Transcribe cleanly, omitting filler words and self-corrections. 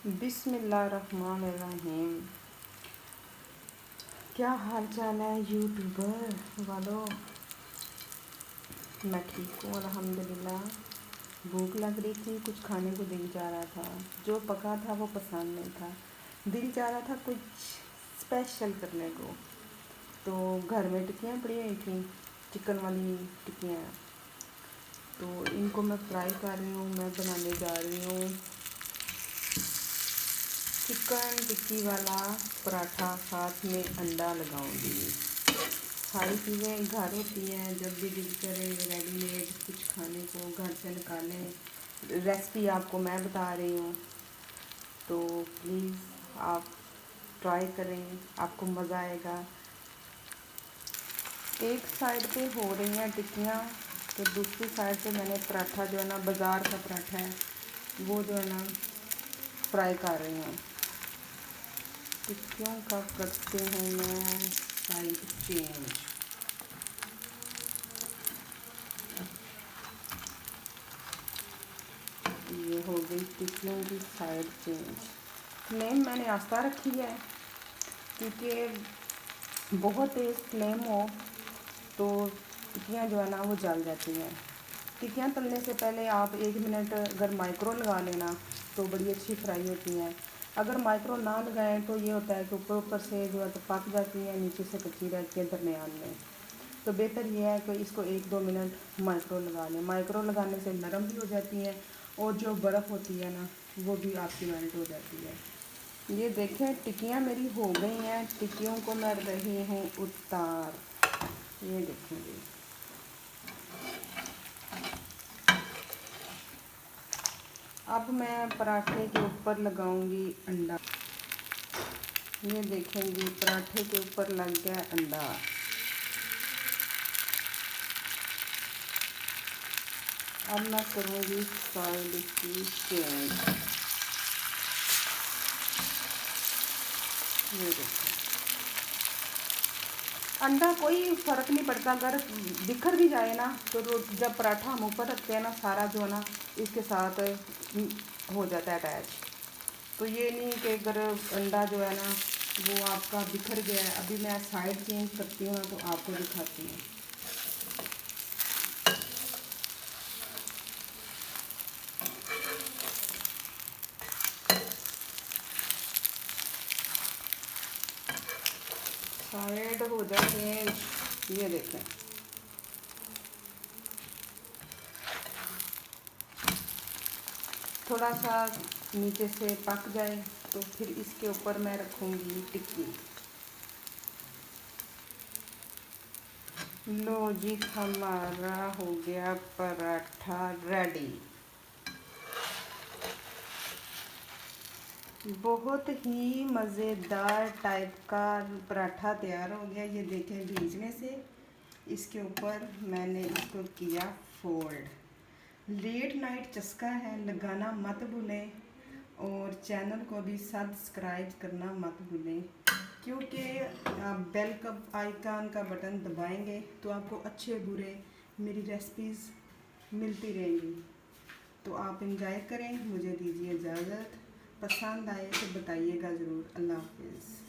बिस्मिल्लाहिर्रहमानिर्रहीम। क्या हाल चाल है यूट्यूबर वालों। मैं ठीक हूँ अल्हम्दुलिल्लाह। भूख लग रही थी, कुछ खाने को दिल जा रहा था। जो पका था वो पसंद नहीं था, दिल जा रहा था कुछ स्पेशल करने को। तो घर में टिक्कियाँ पड़ी हुई थी, चिकन वाली टिक्कियाँ। तो इनको मैं फ्राई कर रही हूँ। मैं बनाने जा रही हूँ चिकन टिक्की वाला पराठा, साथ में अंडा लगाऊंगी। सारी चीज़ें घर होती हैं, जब भी दिल करे रेडीमेड कुछ खाने को घर से निकालें। रेसिपी आपको मैं बता रही हूँ, तो प्लीज़ आप ट्राई करें, आपको मज़ा आएगा। एक साइड पे हो रही हैं टिक्कियाँ, तो दूसरी साइड पे मैंने पराठा जो है ना, बाज़ार का पराठा है वो जो है ना फ्राई कर रही हूँ। टिक्कियों का करती हूँ मैं साइड चेंज। ये हो गई टिक्कियों की साइड चेंज। फ्लेम मैंने आस्था रखी है, क्योंकि बहुत तेज़ फ्लेम हो तो टिक्कियाँ जो है ना वो जल जाती हैं। टिक्कियाँ तलने से पहले आप 1 मिनट अगर माइक्रो लगा लेना तो बड़ी अच्छी फ्राई होती हैं। अगर माइक्रो ना लगाएं तो ये होता है कि ऊपर ऊपर से जो है तो पक जाती है, नीचे से कच्ची रहती है दरमियान में। तो बेहतर ये है कि इसको 1-2 मिनट माइक्रो लगा लें। माइक्रो लगाने से नरम भी हो जाती हैं और जो बर्फ़ होती है ना वो भी आपकी मेल्ट हो जाती है। ये देखें टिक्कियाँ मेरी हो गई हैं। टिक्कियों को मैं रही हूँ उतार। ये देखेंगे, अब मैं पराठे के ऊपर लगाऊंगी अंडा। ये देखेंगे पराठे के ऊपर लग गया अंडा। अब मैं करूँगी साइड की चेंज। ये देखो, अंडा कोई फ़र्क नहीं पड़ता, अगर बिखर भी जाए ना तो जब पराठा हम ऊपर रखते हैं ना, सारा जो है ना इसके साथ हो जाता है अटैच। तो ये नहीं कि अगर अंडा जो है ना वो आपका बिखर गया है। अभी मैं साइड चेंज करती हूँ तो आपको दिखाती हूँ। साइड हो जाते हैं, ये देखें। थोड़ा सा नीचे से पक जाए तो फिर इसके ऊपर मैं रखूँगी टिक्की। लो जी, हमारा हो गया पराठा रेडी। बहुत ही मज़ेदार टाइप का पराठा तैयार हो गया। ये देखें, भीजने से इसके ऊपर मैंने इसको किया फोल्ड। लेट नाइट चस्का है, लगाना मत भूलें और चैनल को भी सब्सक्राइब करना मत भूलें, क्योंकि आप बेल का आइकन का बटन दबाएंगे तो आपको अच्छे बुरे मेरी रेसिपीज़ मिलती रहेंगी। तो आप इंजॉय करें, मुझे दीजिए इजाज़त। पसंद आए तो बताइएगा ज़रूर। अल्लाह हाफिज़।